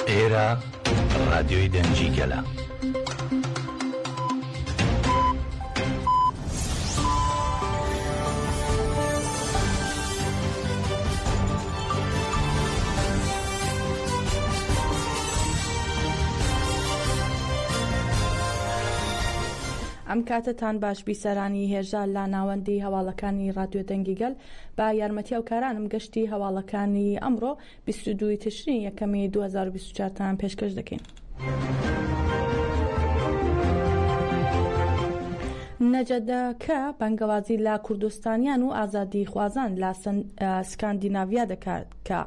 ئێرە ڕادیۆی دەنگی گەلە. ئەم کاتتان باش بیسەرانی هێژە لا ناوەندی هەواڵەکانی ڕادیۆ دەنگی گەل با یارمەتی ئەو کارانم گەشتی هەواڵەکانی ئەمڕۆ 22 تشرین یەکەمی 2024 تان پێشکەش دەکەین. نەجەدەکە بەنگەوازی لە کوردستانیان و ئازادی خوازان لە سکاندیناڤیا دەکات کە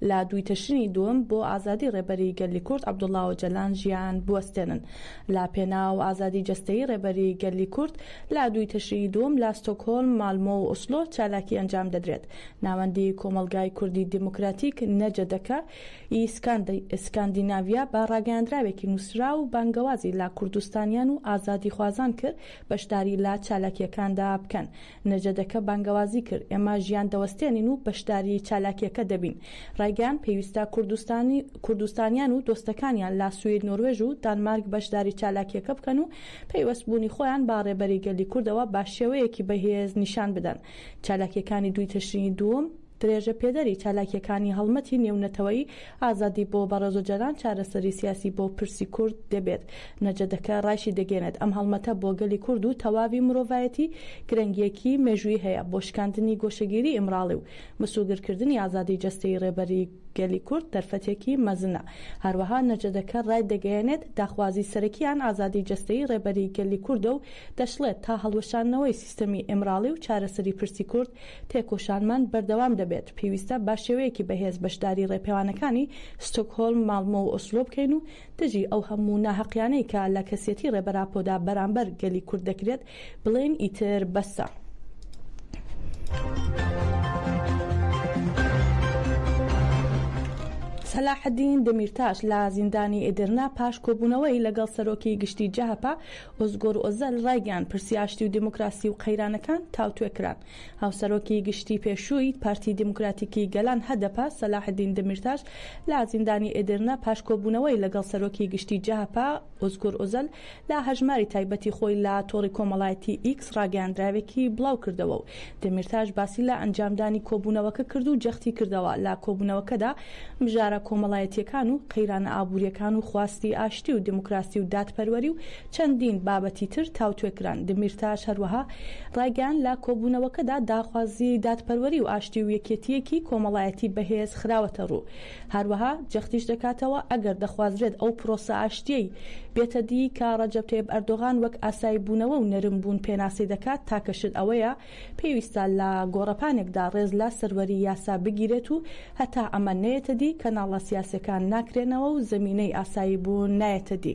لە دوی تشرینی دووەم بۆ ئازادی ڕێبەری گەلی کورد عەبدوڵڵا ئۆجەلان ژیان بوەستێنن. لە پێناو ئازادی جەستەیی ڕێبەری گەلی کورد لە دوی تشرینی دووەم لە ستۆکهۆلم، مالمۆ و ئۆسلۆ چالاکی ئەنجام دەدرێت. ناوەندی کۆمەلگای کوردی دیموکراتیک نەجەدەکە سکاندیناڤیا بە ڕاگەیاندراوێکی نووسرا و بانگەوازی لە کوردستانیان و ئازادی خوازان کرد بەشداری لە چالاکیەکاندا بکەن. نەجەدەکە بانگەوازی کرد ئێمە ژیان دەوەستێنین و بەشداری چالاکیەکە دەبین. ڕایگەیان پێویستە کوردستانیان و دۆستەکانیان لە سوید، نۆروێژ و دانمارک بەشداری چالاکیەکە بکەن و پەیوەستبوونی خۆیان با ڕێبەری گەلی کوردەوە با شێوەیەکی بەهێز نیشان بدەن. چالاکیەکانی دوی تشرینی دووەم درێژە پێدەری چالاکیەکانی هەڵمەتی نێونەتەوەی ئازادی بۆ بەڕێز و جەلان چارەسەری سیاسی بۆ پرسی کورد دەبێت. نەجەدەکە ڕایشی دەگەێنێت ئەم هەڵمەتە بۆ گەلی کورد و تەواوی مرۆڤایەتی گرنگیەکی مێژووی هەیە بۆ شکاندنی گۆشەگیری ئیمراڵی و مسوگرکردنی ئازادی جەستەیی ڕێبەری گەلی کورد دەرفەتێکی مەزنە. هەروەها نەجەدەکە ڕای دەگەیەنێت داخوازی سەرەکیان ئازادی جەستەیی ڕێبەری گەلی کوردە و دەشڵێت تا هەڵوەشانەوەی سیستەمی ئیمراڵی و چارەسەری پرسی کورد تێکۆشانمان بەردەوام دەبێت. پێویستە با شێوەیەکی بەهێز بەشداری ڕێپێوانەکانی ستۆکهۆلم، مالمۆ و ئۆسلۆ بکەین و دژی ئەو هەموو ناحەقیانەی کە لە کەسێتی ڕێبەراپۆدا بەرامبەر گەلی کورد دەکرێت بڵێن ئیتر بەسە. سەلاحەدین دەمیرتاش لە زیندانی ئێدرنا پاش کۆبوونەوەی لەگەڵ سەرۆکی گشتی جەهەپا ئۆزگۆر ئۆزەل ڕایگەیان پرسی ئاشتی و دیموکراسی و قەیرانەکان تاوتوێکران. هاوسەرۆکی گشتی پێشووی پارتی دیموکراتیکی گەلان هەدەپا سەلاحەدین دەمیرتاش لە زیندانی ئێدرنا پاش کۆبوونەوەی لەگەڵ سەرۆکی گشتی جەهەپا ئۆزگۆر ئۆزەل لە هەژماری تایبەتی خۆی لە تۆڕی کۆمەڵایەتی ئیکس ڕاگەیاندراوێکی بڵاو کردەوە و دەمیرتاش باسی لە ئەنجامدانی کۆبوونەوەکە کرد و جەختی کردەوە لە کۆبوونەوەکەدا مژارە کۆمەڵایەتیەکان و قەیرانە ئابوووریەکان و خواستی ئاشتی و دیموکراسی و دادپەروەری و چەندین بابەتی تر تاوتوێکران. دەمیرتاش هەروەها ڕایگەیان لە کۆبوونەوەکەدا داخوازی دادپەروەری و ئاشتی و یەکێتیەکی کۆمەڵایەتی بەهێز خراوەتە ڕوو. هەروەها جەختیش دەکاتەوە ئەگەر دەخوازرێت ئەو پرۆسە ئاشتیەی بێتە دی کە ڕەجەب تەیب ئەردۆغان وەک ئاسایی بوونەوە و نەرم بوون پێناسی دەکات تاکەشت ئەوەیە پێویستە لە گۆڕەپانێکدا ڕێز لە سەروەری یاسا بگیرێت و هەتا ئەمە نەیەتە دی کەناڵە سیاسەکان ناکرێنەوە و زەمینەی ئاسایی بوون نایەتە دی.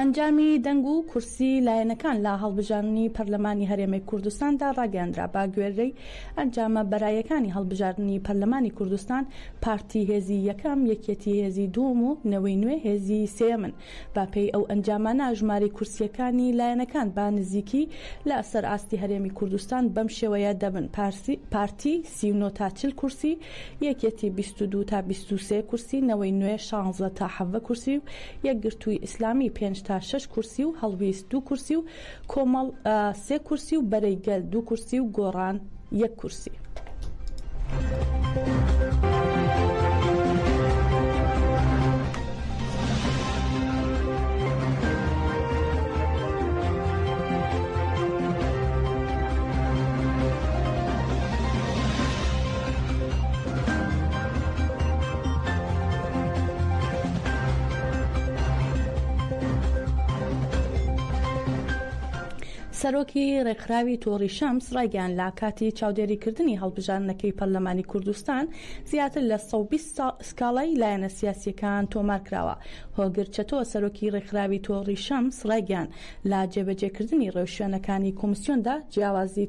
ئەنجامی دەنگ و کورسی لایەنەکان لە هەڵبژاردننی پەرلەمانی هەرێمی کوردستاندا ڕاگەیاندرا. با گوێرەی ئەنجامە بەرایەکانی هەڵبژاردننی پەرلەمانی کوردستان پارتی هێزی یەکەم، یەکێتی هێزی دووەم و نەوەی نوێ هێزی سێیەمن. با پێی ئەو ئەنجامانە ژماری کورسیەکانی لایەنەکان با نزیکی لە سەر ئاستی هەرێمی کوردستان بەم شێوەیە دەبن: پارتی 39 تا 40 کورسی، یەکێتی 22 تا 23 کورسی، نەوەی نوێ 16 تا 17 کورسی و یەکگرتووی ئیسلامی 5 تا 6 کورسی و هەڵویست 2 کورسی و کۆمەڵ 3 کورسی و بەرەیگەل 2 کورسی و گۆڕان 1 کورسی. سەرۆکی ڕێکخراوی تۆڕی شەمس ڕایگەیاند لە کاتی چاودێریکردنی هەڵبژاردنەکەی پەرلەمانی کوردستان زیاتر لە 120 سکاڵای لایەنە سیاسیەکان تۆمار کراوە. هۆگر چەتۆ سەرۆکی ڕێکخراوی تۆڕی شەمس ڕایگەیاند لە جێبەجێکردنی ڕێوشوێنەکانی کۆمیسیۆندا جیاوازی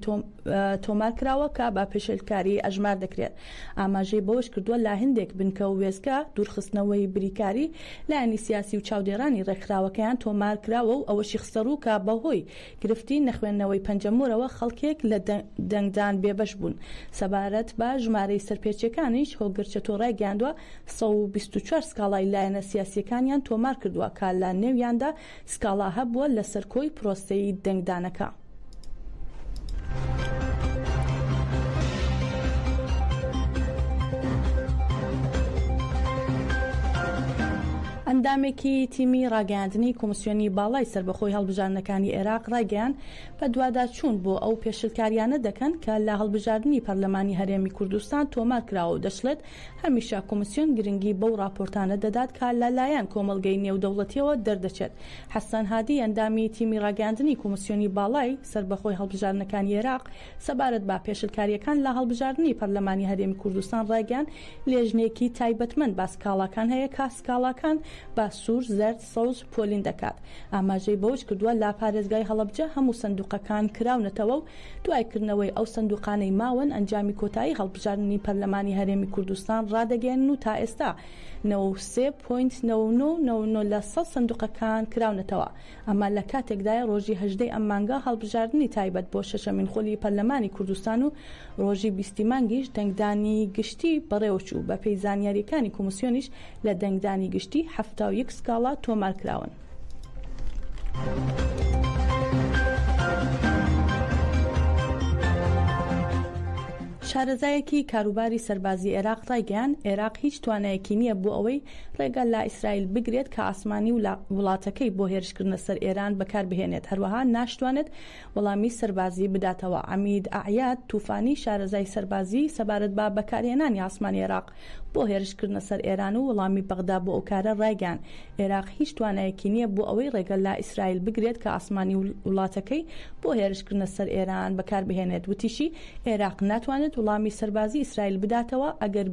تۆمار کراوە کە با پێشێلکاری ئەژمار دەکرێت. ئاماژەی بەوەش کردووە لا هەندێک بنکە و وێستگە دوورخستنەوەی بریکاری لایەنی سیاسی و چاودێرانی ڕێکخراوەکەیان تۆمار کراوە و ئەوەشی خسەڕوو کە بەهۆی گرفتی نەخوێندنەوەی پەنجەمورەوە خەڵکێک لە دەنگدان بێبەش بوون. سەبارەت بە ژمارەی سەرپێچەکانیش هۆگرچەتۆ ڕایگەیاندووە 124 سکاڵای لایەنە سیاسیەکانیان تۆمار کردووە کە لە نێویاندا سکاڵا هەبووە لەسەر کۆی پرۆسەی دەنگدانەکە. ئەندامێکی تیمی ڕاگەیاندنی کۆمیسیۆنی باڵای سربەخۆی هەڵبژاردنەکانی عێراق ڕایگەیاند بە دوواداچوون بۆ ئەو پێشلکاریانە دەکەن کە لە هەڵبژاردننی پەرلەمانی هەرێمی کوردستان تۆمار کراوە و دەشڵێت هەمیشە کۆمیسیۆن گرنگی بەو راپۆرتانە دەدات کە لەلایەن کۆمەڵگەی نێودەوڵەتیەوە دەردەچێت. حەسەن هادی ئەندامی تیمی ڕاگەیاندنی کۆمیسیۆنی باڵای سربەخۆی هەڵبژاردنەکانی عێراق سەبارەت بە پێشلکاریەکان لە هەڵبژاردننی پەرلەمانی هەرێمی کوردستان ڕایگەیاند لێژنێکی تایبەتمەند با سکاڵاکان هەیە کە سکاڵاکان با سوور زەرد سەوز پۆلین دەکات. ئاماژەی بەوش کردووە لا پارێزگای هەڵەبجە هەموو سندوقەکان کراونەتەوە و دوایکردنەوەی ئەو سندوقانەی ماون ئەنجامی کۆتایی هەڵبژاردننی پەرلەمانی هەرێمی کوردستان ڕادەگەێنن و تا ئێستا 93.99 لە 100 سندوقەکان کراونەتەوە. ئەمە لە کاتێکدایە ڕۆژی 18 ئەم مانگە هەڵبژاردننی تایبەت بۆ شەشەمین خۆلی پەرلەمانی کوردستان و ڕۆژی 20 مانگیش دەنگدانی گشتی بەڕێوەچوو بە پێی زانیاریەکانی کۆمیسیۆنیش لە دەنگدانی گشتی 71 سکاڵا تۆمار کراون. شارەزایەکی کاروباری سەربازی عێراق ڕایگەیاند عێراق هیچ توانایەکی نییە بۆ ئەوەی ڕێگە لە ئیسرائیل بگرێت کە ئاسمانی وڵاتەکەی بۆ هێرشکردنە سەر ئێران بەکاربهێنێت. هەروەها ناشتوانێت وەڵامی سەربازی بداتەوە. عەمید ئەعیاد توفانی شارەزای سەربازی سەبارەت بە بەکارهێنانی ئاسمانی عێراق بۆ هێرشکردنە سەر ئێران و وەڵامی بەغدا بۆ ئەو کارە ڕایگەیاند عێراق هیچ توانایەکی نییە بۆ ئەوەی ڕێگە لە ئیسرائیل بگرێت کە ئاسمانی وڵاتەکەی بۆ هێرشکردنە سەر ئێران بەکاربهێنێت. وتیشی عێراق ناتوانێت وەڵامی سەربازی ئیسرائیل بداتەوە ئەگەر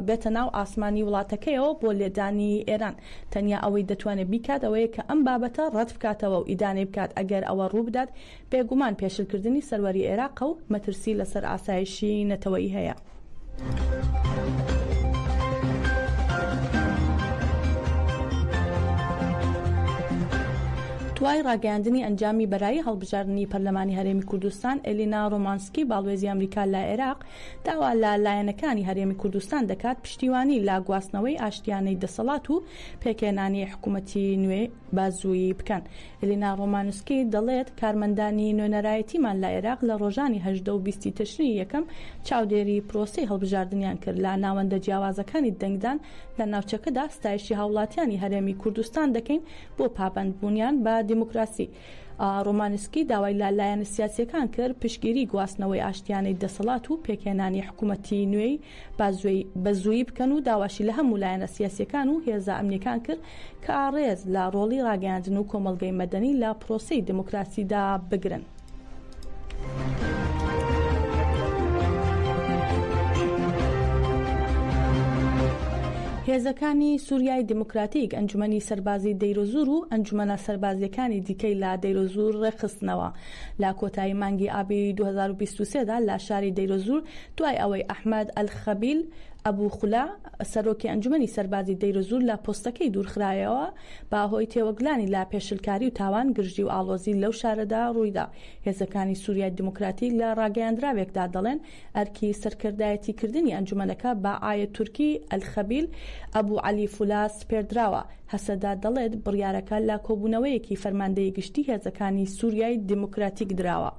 بێتە ناو ئاسمانی وڵاتەکەیەوە بۆ لێدانی ئێران. تەنیا ئەوەی دەتوانێت بیکات ئەوەیە کە ئەم بابەتە ڕەت بکاتەوە و ئیدانەی بکات. ئەگەر ئەوە ڕوو بدات بێگومان پێشلکردنی سەروەری عێراق و مەترسی لەسەر ئاسایشی نەتەوەیی هەیە. دوای ڕاگەیاندنی ئەنجامی بەرایی هەڵبژاردننی پەرلەمانی هەرێمی کوردستان ئێلینا ڕۆمانسکی باڵوێزی ئەمریکا لە عێراق داوا لە لایەنەکانی هەرێمی کوردستان دەکات پشتیوانی لا گواستنەوەی ئاشتیانەی دەسەڵات و پێکێنانی حکوومەتی نوێ بازوویی بکەن. ئێلینا ڕۆمانسکی دەڵێت کارمەندانی نوێنەرایەتیمان لە عێراق لە ڕۆژانی 18 و 20 تشرینی یەکەم چاودێری پرۆسەی هەڵبژاردنیان کرد. لە ناوەندە جیاوازەکانی دەنگدان لە ناوچەکەدا ستایشی هاوڵاتیانی هەرێمی کوردستان دەکەین بۆ پابەندبوونیان بە دیموکراسی. ڕۆمانسکی داوای لایەنە سیاسیەکان کرد پشتگیری گواستنەوەی ئاشتیانەی دەسەڵات و پێکێنانی حکوومەتی نوێی بەزوویی بکەن و داواشی لە هەموو لایەنە سیاسیەکان و هێزە ئەمنیەکان کرد کە ئاڕێز لە ڕۆڵی ڕاگەیاندن و کۆمەڵگەی مەدەنی لە پرۆسەی دیموکراسیدا بگرن. هێزەکانی سووریای دیموکراتیک ئەنجومەنی سەربازی دەیرۆزور و ئەنجومەنە سەربازیەکانی دیکەی لا دەیرۆزور ڕێخستنەوە. لا کۆتایی مانگی ئابی 2023دا لە شاری دەیرۆزور دوای ئەوەی ئەحمەد ئەلخەبیل ئەبوو خولا سەرۆکی ئەنجومەنی سەربازی دەیرۆزور لە پۆستەکەی دوورخرایەوە باهۆی تێوەگلانی لا پێشلکاری و تاوان گرژی و ئاڵۆزی لەو شارەدا ڕوویدا. هێزەکانی سووریای دیموکراتیک لە ڕاگەیاندراوێکدا دەڵێن ئەرکی سەرکردایەتی کردنی ئەنجومەنەکە بە ئایەت تورکی ئەلخەبیل ئەبوو عەلی فولاس پێردراوە. هەسەدا دەڵێت بڕیارەکە لە کۆبوونەوەیەکی فەرماندەی گشتی هێزەکانی سووریای دیموکراتیک دراوە.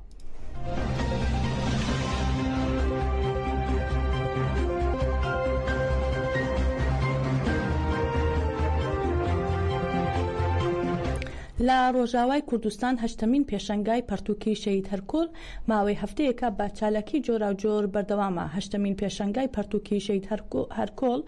لە ڕۆژاوای کوردستان هەشتمین پێشەنگای پەرتووکی شەهید هەرکۆڵ ماوەی هەفتەیەکە بە چالاکی جۆراوجۆر بەردەوامە. هەشتمین پێشەنگای پەرتووکی شەهید هەرکۆڵ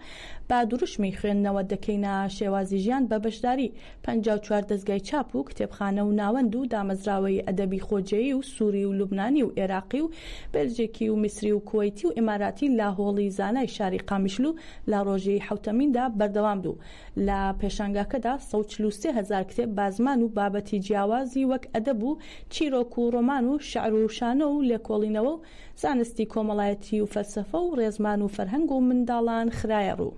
بە دروشمی خوێندنەوە دەکەینە شێوازی ژیان بە بەشداری 54 دەستگای چاپ و کتێبخانە و ناوەند و دامەزراوەی ئەدەبی خۆجێیی و سووری و لوبنانی و عێراقی و بێلجیکی و میسری و کوێیتی و ئیماراتی لە هۆڵی زانای شاری قامیشلو لە ڕۆژی حوتەمیندا بەردەوام بوو. لە پێشەنگاکەدا 143,000 کتێب بە زمان و بابەتی جیاوازی وەک ئەدەب و چیرۆک و ڕۆمان و شەعر و شانە و لێکۆڵینەوە و زانستی کۆمەڵایەتی و فەلسەفە و ڕێزمان و فەرهەنگ و منداڵان خرایە ڕوو.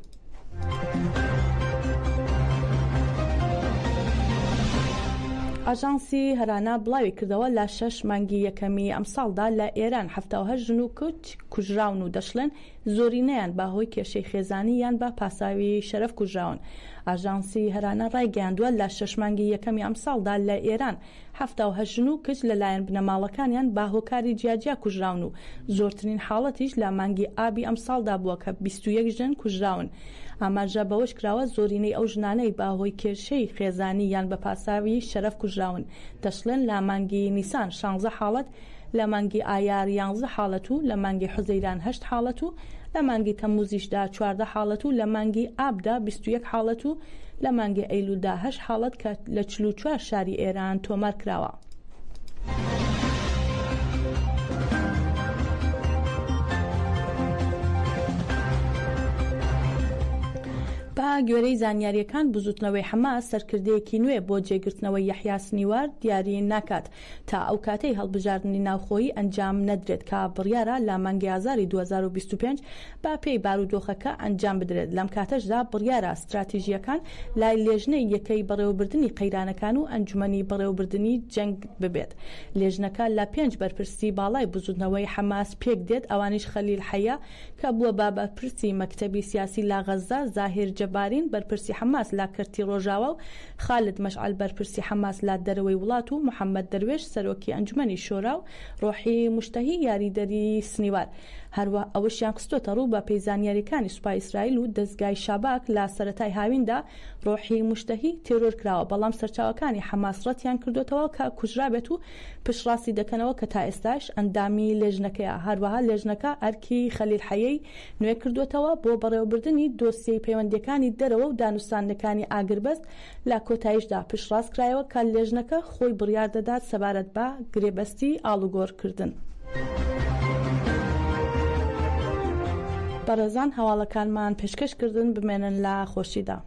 ئاژانسی هەرانە بڵاوی کردەوە لە 6 مانگی یەکەمی ئەم ساڵدا لە ئێران 78 ژن و کچ کوژراون و دەشڵێن زۆرینەیان بەهۆی کێشەی خێزانی یان بە پاساوی شەرەف کوژراون. ئاژانسی هەرانە ڕایگەیاندووە لە 6 مانگی یەکەمی ئەم ساڵدا لە ئێران 78 ژن و کچ لەلایەن بنەماڵەکانیان بە هۆکاری جیاجیا کوژراون و زۆرترین حاڵەتیش لە مانگی ئابی ئەم ساڵدا بووە کە 21 ژن کوژراون. ئاماژە بەوەش کراوە زۆرینەی ئەو ژنانەی باهۆی کێشەی خێزانی یان بە پاساوی شەرەف کوژراون دەشڵێن لە مانگی نیسان 16 حاڵەت، لە مانگی ئایار 11 حاڵەت و لە مانگی حوزەیران 8 حاڵەت و لە مانگی تەموزیشدا 14 حاڵەت و لە مانگی ئابدا 21 حاڵەت و لە مانگی ئەیلولدا 8 حاڵەت کە لە 44 شاری ئێران تۆمار کراوە. بە گوێرەی زانیاریەکان بزوتنەوەی حەماس سەرکردەیەکی نوێ بۆ جێگرتنەوەی یەحیا سنیوار دیاری ناکات تا ئەو کاتەی هەڵبژاردننی ناوخۆیی ئەنجام نەدرێت کە بڕیارە لە مانگی ئازاری 2025 با پێی بارودۆخەکە ئەنجام بدرێت. لەم کاتەشدا بڕیارە استراتیژیەکان لای لێژنەی یەکەی بەڕێوەبردننی قەیرانەکان و ئەنجومەنی بەڕێوەبردننی جەنگ ببێت. لێژنەکە لە 5 بەرپرسی باڵای بزوتنەوەی حەماس پێک دێت، ئەوانیش خەلیل حەیە کە بووە بابەرپرسی مەکتەبی سیاسی لا غەزە، زاهیر جەبارین بەرپرسی حەماس لا کەرتی ڕۆژاوە و خالد مەشعەل بەرپرسی حەماس لا دەرەوەی وڵات و محەممەد دەروێش سەرۆکی ئەنجومەنی شۆرا و ڕۆحی مشتەهی یاریدەری سنیوار. هەروە ئەوەشیان قستۆتە ڕوو بە پەیزانیاریەکانی سوپای ئیسرائیل و دەستگای شاباک لە سەرەتای هاویندا ڕۆحی مشتەهی تێرۆر کراوە، بەڵام سەرچاوەکانی حەماس ڕەتیان کردوتەوە کە کوژرابێت و پشڕاستی دەکەنەوە کە تا ئێستاش ئەندامی لێژنەکەیە. هەروەها لێژنەکە ئەرکی خەلیل حەیەی نوێ کردوتەوە بۆ بەڕێوەبردننی دۆسیەی پەیوەندیەکانی دەرەوە و دانوستاندەکانی ئاگربەست لە کۆتاییشدا پشڕاست کرایەوە کە لێژنەکە خۆی بڕیار دەدات سەبارەت بە گرێبەستی ئاڵوگۆڕکردن. بەڕێزان هەواڵەکانمان پێشکەشکردن بمێنن لە خۆشیدا.